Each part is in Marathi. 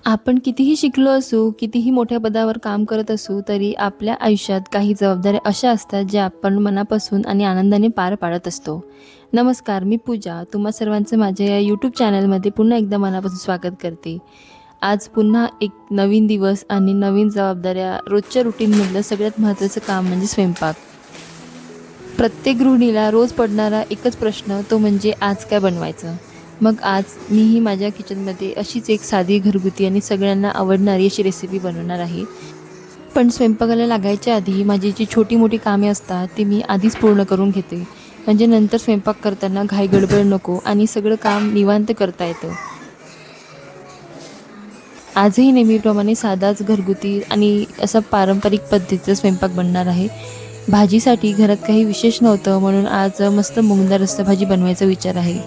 आपण कितीही शिकलो असू, कितीही मोठ्या पदावर काम करत असू, तरी आपल्या आयुष्यात काही जबाबदाऱ्या अशा असतात, ज्या आपण मनापासून आणि आनंदाने पार पाडत असतो. नमस्कार, मी पूजा. तुम्हा सर्वांचं माझ्या या यूट्यूब चॅनलमध्ये पुन्हा एकदा मनापासून स्वागत करते. आज पुन्हा एक नवीन दिवस आणि नवीन जबाबदाऱ्या. रोजच्या रुटीनमधलं सगळ्यात महत्त्वाचं काम म्हणजे स्वयंपाक. प्रत्येक गृहिणीला रोज पडणारा एकच प्रश्न, तो म्हणजे आज काय बनवायचं? मग आज मीही माझ्या किचनमध्ये अशीच एक साधी, घरगुती आणि सगळ्यांना आवडणारी अशी रेसिपी बनवणार आहे. पण स्वयंपाकाला लागायच्या आधी माझी जी छोटी-मोठी कामे असतात, ती मी आधीच पूर्ण करून घेते. म्हणजे नंतर स्वयंपाक करताना घाई गडबड नको आणि सगळं काम निवांत करता येतं. आजही नेहमीप्रमाणे साधाच, घरगुती आणि असा पारंपरिक पद्धतीचा स्वयंपाक बनणार आहे. भाजीसाठी घरात काही विशेष नव्हतं, म्हणून आज मस्त मूग डाळ रस्सा भाजी बनवायचा विचार आहे.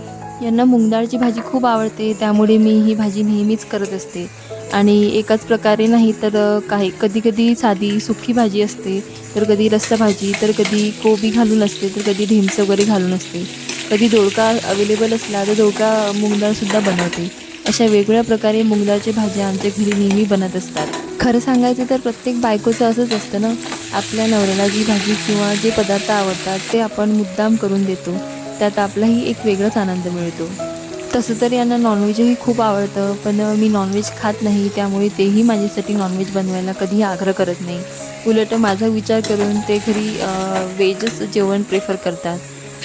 यांना मूग डाळची भाजी खूप आवडते, त्यामुळे मी ही भाजी नेहमीच करत असते. आणि एकाच प्रकारे नाही तर काही कधी-कधी साधी सुकी भाजी असते, तर कधी रस्सा भाजी, तर कधी कोबी घालून असते, तर कधी ढेमसं वगैरे घालून असते. कधी दोडका अवेलेबल असला तर दोडका मूग डाळसुद्धा बनवते. अशा वेगवेगळ्या प्रकारे मूग डाळच्या भाज्या आमच्या घरी नेहमी बनत असतात. खरं सांगायचं तर प्रत्येक बायकोचं असंच असतं ना, आपल्या नवऱ्याला जी भाजी किंवा जे पदार्थ आवडतात ते आपण मुद्दाम करून देतो. त्यात आपलाही एक वेगळाच आनंद मिळतो. तसं तर यांना नॉनव्हेजही खूप आवडतं, पण मी नॉनव्हेज खात नाही, त्यामुळे तेही माझ्यासाठी नॉनव्हेज बनवायला कधीही आग्रह करत नाही. उलट माझा विचार करून ते घरी व्हेजच जेवण प्रेफर करतात.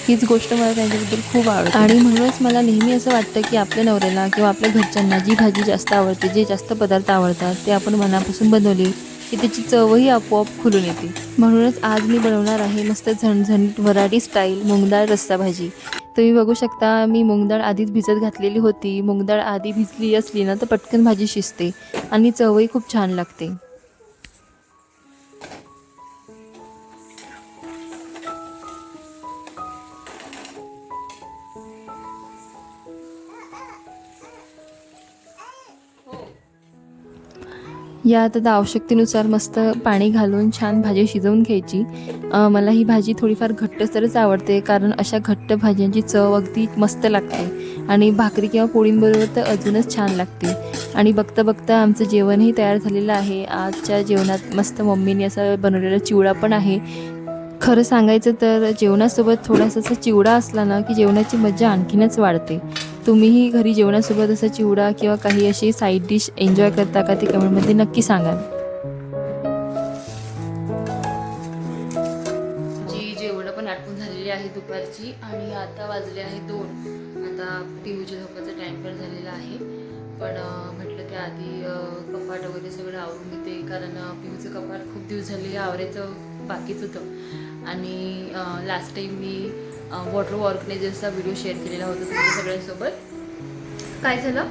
हीच गोष्ट मला त्यांच्याबद्दल खूप आवडते आणि म्हणूनच मला नेहमी असं वाटतं, की आपल्या नवऱ्याला किंवा आपल्या घरच्यांना जी भाजी जास्त आवडते, जे जास्त पदार्थ आवडतात, ते आपण मनापासून बनवले, की त्याची चवही आपोआप खुलून येते. म्हणूनच आज मी बनवणार आहे मस्त झणझणीत वऱ्हाडी स्टाईल मूग डाळ रस्सा भाजी. तुम्ही बघू शकता, मी मूग डाळ आधीच भिजत घातलेली होती. मूग डाळ आधी भिजली असली ना, तर पटकन भाजी शिजते आणि चवही खूप छान लागते. यात आता आवश्यकतेनुसार मस्त पाणी घालून छान भाजी शिजवून घ्यायची. मला ही भाजी थोडीफार घट्टसरच आवडते, कारण अशा घट्ट भाज्यांची चव अगदी मस्त लागते आणि भाकरी किंवा पोळींबरोबर तर अजूनच छान लागते. आणि बघता बघता आमचं जेवणही तयार झालेलं आहे. आजच्या जेवणात मस्त मम्मीने असा बनवलेला चिवडा पण आहे. खरं सांगायचं तर जेवणासोबत थोडासा असा चिवडा असला ना, की जेवणाची मजा आणखीनच वाढते. तुम्हीही घरी जेवणासोबत असा चिवडा किंवा काही अशी साईड डिश एन्जॉय करता का, ते कमेंटमध्ये नक्की सांगा. जी जेवणं पण आटपून झालेली आहे दुपारची आणि आता वाजले आहे 2. आता पिहूच्या झोपाचा टाईम पण झालेला आहे. पण म्हटलं त्याआधी कपाट वगैरे सगळं आवरून घेते, कारण पिहूचं कपाट खूप दिवस झाले आवरायचं बाकीच होतं. आणि लास्ट टाईम मी वॉटर ऑर्गनायझरचा व्हिडिओ शेअर केलेला होता तुमच्या सगळ्यांसोबत. काय झालं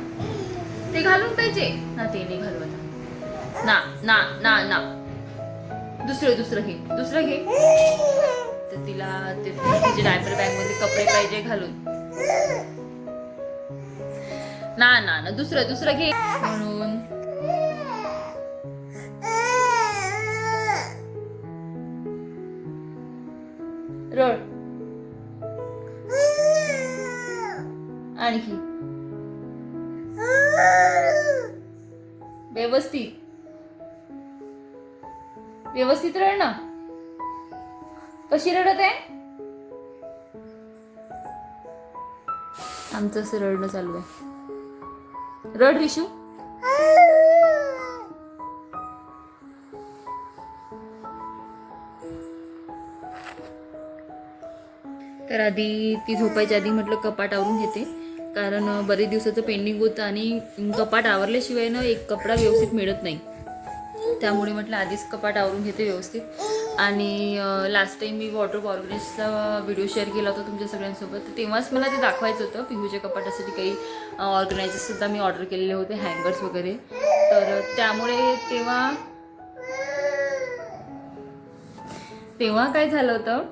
ते घालून पाहिजे ना, ते नाही घालू आता. ना ना ना ना, दुसरं दुसरं घे, दुसरं घे. तर तिला ते तिचे डायपर बॅग मध्ये कपडे पाहिजे घालून. ना ना ना, दुसरं दुसरं घे म्हणून. रड आणखी व्यवस्थित व्यवस्थित रड ना. कशी रडत आहे? आमचं असं रडणं चालू आहे. रड रिशू. तर आधी ती झोपायच्या आधी म्हटलं कपाट आवरून घेते, कारण बरेच दिवसाचं पेंडिंग होतं आणि कपाट आवरल्याशिवाय ना एक कपडा व्यवस्थित मिळत नाही. त्यामुळे म्हटलं आधीच कपाट आवरून घेते व्यवस्थित. आणि लास्ट टाईम मी वॉटर ऑर्गनाइजचा व्हिडिओ शेअर केला होता तुमच्या सगळ्यांसोबत, तर तेव्हाच मला ते दाखवायचं होतं. पिहूच्या कपाटासाठी काही ऑर्गनायझर्ससुद्धा मी ऑर्डर केलेले होते, हँगर्स वगैरे. तर त्यामुळे तेव्हा काय झालं होतं,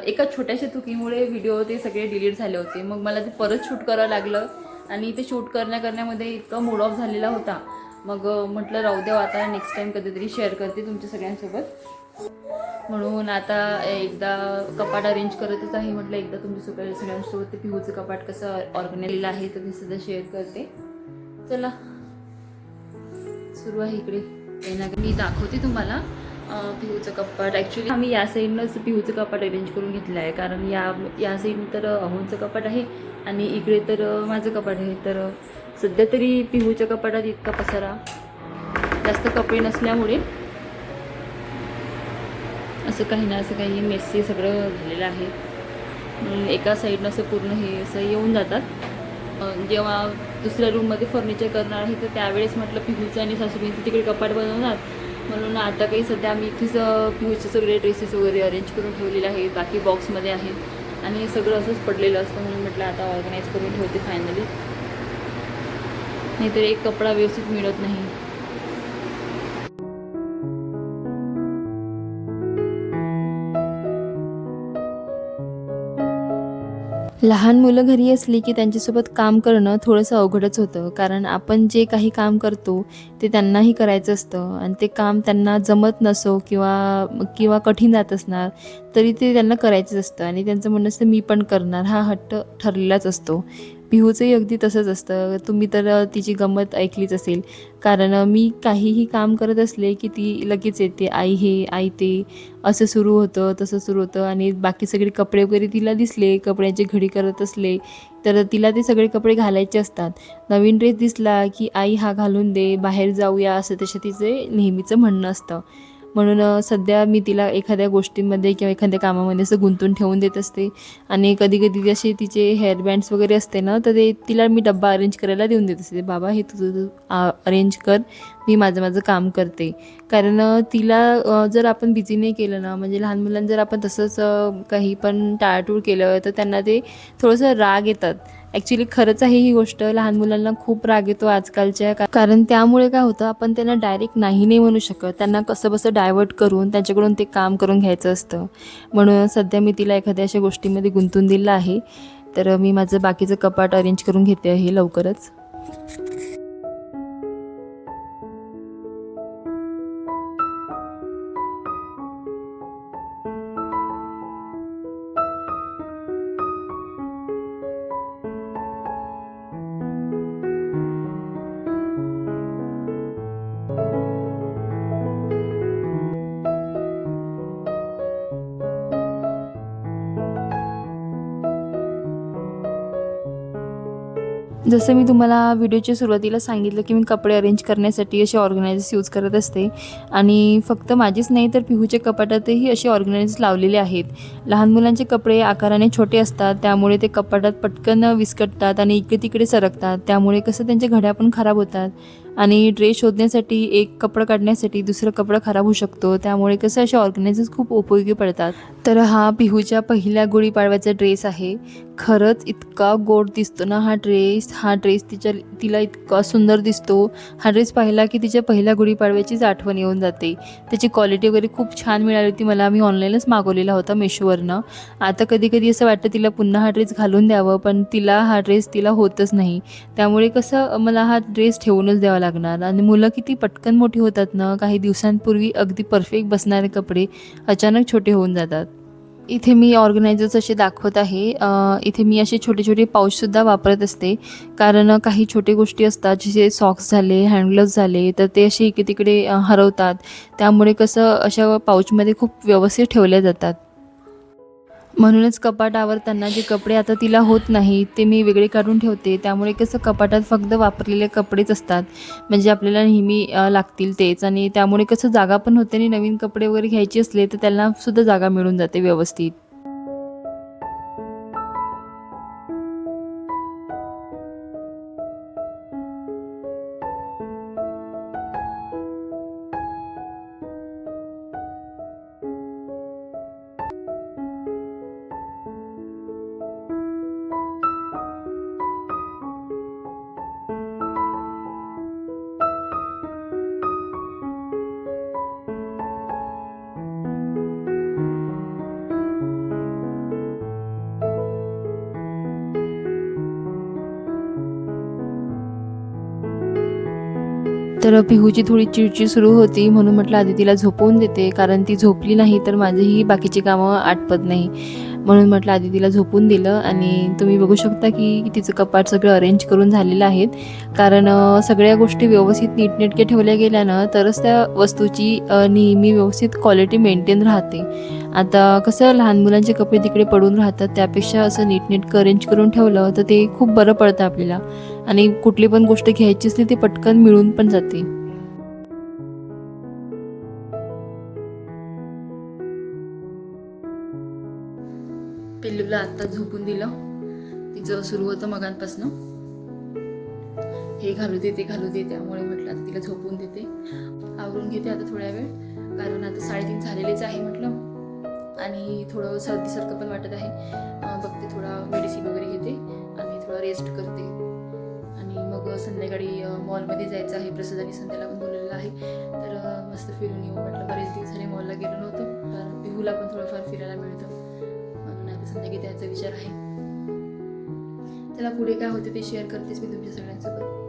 एका छोट्याशा चुकीमुळे व्हिडिओ ते सगळे डिलीट झाले होते. मग मला ते परत शूट करावं लागलं आणि ते शूट करण्यामध्ये इतकं मूड ऑफ झालेला होता. मग म्हटलं राहू द्या, आता नेक्स्ट टाईम कधीतरी शेअर करते तुमच्या सगळ्यांसोबत. म्हणून आता एकदा कपाट अरेंज करतच आहे. म्हटलं एकदा तुमच्या सगळ्यांसोबत ते पिहूचं कपाट कसं ऑर्गनाइज आहे तर ते सुद्धा शेअर करते. चला सुरू आहे इकडे काही ना काही. मी दाखवते तुम्हाला पिहूचं कपाट. ॲक्च्युली आम्ही या साईडनंच पिहूचं कपाट अरेंज करून घेतलं आहे, कारण या साईडनं तर अहोंचं कपाट आहे आणि इकडे तर माझं कपाट आहे. तर सध्या तरी पिहूच्या कपाटात इतका पसारा, जास्त कपडे नसल्यामुळे असं काही ना असं काही मेसी सगळं झालेलं आहे. म्हणून एका साईडनं असं पूर्ण हे असं येऊन जातात. जेव्हा दुसऱ्या रूममध्ये फर्निचर करणार आहे तर त्यावेळेस म्हटलं पिहूचं आणि सासूबाईंचं तिकडे कपाट बनवणार, म्हणून आता काही सध्या आम्ही इथेच पिहूचे सगळे ड्रेसेस वगैरे अरेंज करून ठेवलेले आहेत. बाकी बॉक्समध्ये आहेत आणि सगळं असंच पडलेलं असतं, म्हणून म्हटलं आता ऑर्गनाईज करून ठेवते फायनली, नाहीतर एक कपडा व्यवस्थित मिळत नाही. लहान मुलं घरी असली की त्यांच्यासोबत काम करणं थोडंसं अवघडच होतं, कारण आपण जे काही काम करतो ते त्यांनाही करायचं असतं आणि ते काम त्यांना जमत नसो किंवा कठीण जात असणार तरी ते त्यांना करायचंच असतं आणि त्यांचं म्हणणं असतं मी पण करणार, हा हट्ट ठरलेलाच असतो. पिहूचंही अगदी तसंच असतं. तुम्ही तर तिची गंमत ऐकलीच असेल, कारण मी काहीही काम करत असले की ती लगेच येते, आई हे आई ते, असं सुरू होतं तसं सुरू होतं. आणि बाकी सगळे कपडे वगैरे तिला दिसले, कपड्यांची घडी करत असले तर तिला ते सगळे कपडे घालायचे असतात. नवीन ड्रेस दिसला की आई हा घालून दे, बाहेर जाऊया, असं तसे तिचे नेहमीचं म्हणणं असतं. म्हणून सध्या मी तिला एखाद्या गोष्टींमध्ये किंवा एखाद्या कामामध्ये असं गुंतून ठेवून देत असते. आणि कधी कधी असे तिचे हेअरबँड्स वगैरे असते ना, तर ते तिला मी डब्बा अरेंज करायला देऊन देत असते. बाबा हे तुझं अरेंज कर, मी माझं काम करते. कारण तिला जर आपण बिझी नाही केलं ना, म्हणजे लहान मुलांना जर आपण तसंच काही पण टाळाटूळ केलं तर त्यांना ते थोडंसं राग येतात. ॲक्च्युली खरंच आहे ही गोष्ट, लहान मुलांना खूप राग येतो आजकालच्या कारण त्यामुळे काय होतं, आपण त्यांना डायरेक्ट नाही म्हणू शकत. त्यांना कसंबसं डायव्हर्ट करून त्यांच्याकडून ते काम करून घ्यायचं असतं. म्हणून सध्या मी तिला एखाद्या अशा गोष्टीमध्ये गुंतून दिलं आहे. तर मी माझं बाकीचं कपाट अरेंज करून घेते आहे लवकरच. जसं मी तुम्हाला व्हिडिओच्या सुरुवातीला सांगितलं की मी कपडे अरेंज करण्यासाठी असे ऑर्गनायझर्स यूज करत असते आणि फक्त माझीच नाही तर पिहूच्या कपाटातही असे ऑर्गनायझर्स लावलेले आहेत. लहान मुलांचे कपडे आकाराने छोटे असतात, त्यामुळे ते कपाटात पटकन विस्कटतात आणि इकडे तिकडे सरकतात. त्यामुळे कसं त्यांच्या घड्या पण खराब होतात आणि ड्रेस शोधण्यासाठी एक कपडा काढण्यासाठी दुसरं कपडा खराब होऊ शकतो. त्यामुळे कसं असे ऑर्गनायझर्स खूप उपयोगी पडतात. तर हा पिहूच्या पहिल्या गुढीपाडव्याचा ड्रेस आहे. खरंच इतका गोड दिसतो ना हा ड्रेस तिला इतका सुंदर दिसतो. हा ड्रेस पाहिला की तिच्या पहिल्या गुढीपाडव्याचीच आठवण येऊन जाते. त्याची क्वालिटी वगैरे खूप छान मिळाली होती मला. मी ऑनलाईनच मागवलेला होता मेशोवरनं. आता कधी कधी असं वाटतं तिला पुन्हा हा ड्रेस घालून द्यावं, पण हा ड्रेस तिला होतच नाही. त्यामुळे कसं मला हा ड्रेस ठेवूनच द्यावा लागणार. आणि मुलं किती पटकन मोठी होतात ना, काही दिवसांपूर्वी अगदी परफेक्ट बसणारे कपडे अचानक छोटे होऊन जातात. इथे मी ऑर्गनायझर्स असे दाखवत आहे. इथे मी असे छोटे छोटे पाऊचसुद्धा वापरत असते, कारण काही छोटे गोष्टी असतात जसे सॉक्स झाले, हँडग्लोव्ज झाले, तर ते असे इकडे तिकडे हरवतात. त्यामुळे कसं अशा पाऊचमध्ये खूप व्यवस्थित ठेवल्या जातात. म्हणूनच कपाट आवरताना जे कपडे आता तिला होत नाही ते मी वेगळे काढून ठेवते. त्यामुळे कसं कपाटात फक्त वापरलेले कपडेच असतात, म्हणजे आपल्याला नेहमी लागतील तेच. आणि त्यामुळे कसं जागा पण होते आणि नवीन कपडे वगैरे घ्यायचे असले तर त्यांना सुद्धा जागा मिळून जाते व्यवस्थित. तर पिहूची थोडी चिडचिड सुरू होती, म्हणून म्हटलं आधी तिला झोपवून देते, कारण ती झोपली नाही तर माझीही बाकीची कामं आटपत नाही. म्हणून म्हटलं आधी तिला झोपून दिलं. आणि तुम्ही बघू शकता की तिचं कपाट सगळं अरेंज करून झालेलं आहे, कारण सगळ्या गोष्टी व्यवस्थित नीटनेटके ठेवल्या गेल्यानं तरच त्या वस्तूची नेहमी व्यवस्थित क्वालिटी मेंटेन राहते. आता कसं लहान मुलांचे कपडे तिकडे पडून राहतात, त्यापेक्षा असं नीटनेटकं अरेंज करून ठेवलं तर ते खूप बरं पडतं आपल्याला, आणि कुठली पण गोष्ट घ्यायची असली ती पटकन मिळून पण जाते. पिल्लूला आत्ता झोपून दिलं. तिचं सुरू होतं मगांपासनं हे घालू दे ते घालू दे, त्यामुळे म्हटलं आता तिला झोपून देते. आवरून घेते आता थोड्या वेळ, कारण आता 3:30 झालेलेच आहे म्हटलं, आणि थोडं सर्दीसारखं पण वाटत आहे. बघते थोडा मेडिसिन वगैरे घेते आणि थोडा रेस्ट करते. आणि मग संध्याकाळी मॉलमध्ये जायचं आहे. प्रसाद आणि संध्याला पण बोललेलं आहे, तर मस्त फिरून येऊ म्हटलं. बरेच दिवस झाले मॉलला गेलो नव्हतो, तर पिहूला पण थोडंफार फिरायला मिळतं, म्हणून आता संध्याकाळी द्यायचा विचार आहे. त्याला पुढे काय होते ते शेअर करतेच मी तुमच्या सगळ्यांसोबत.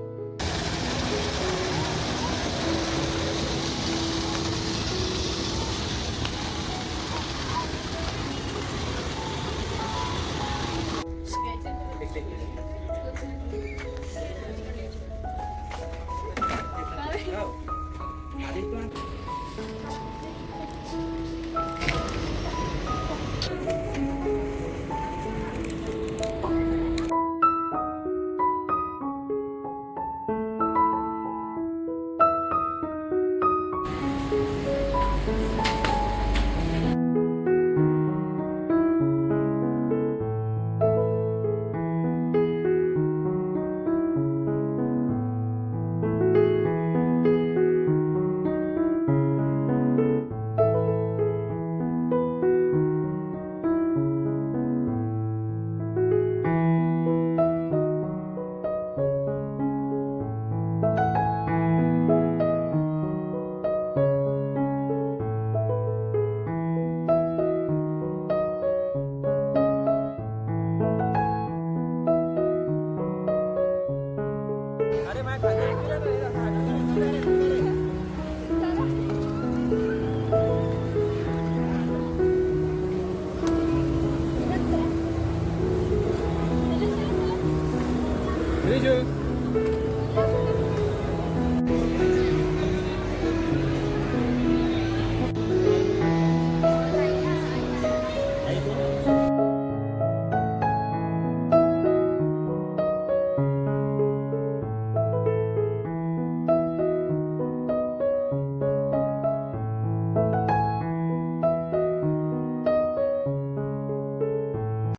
Menuju.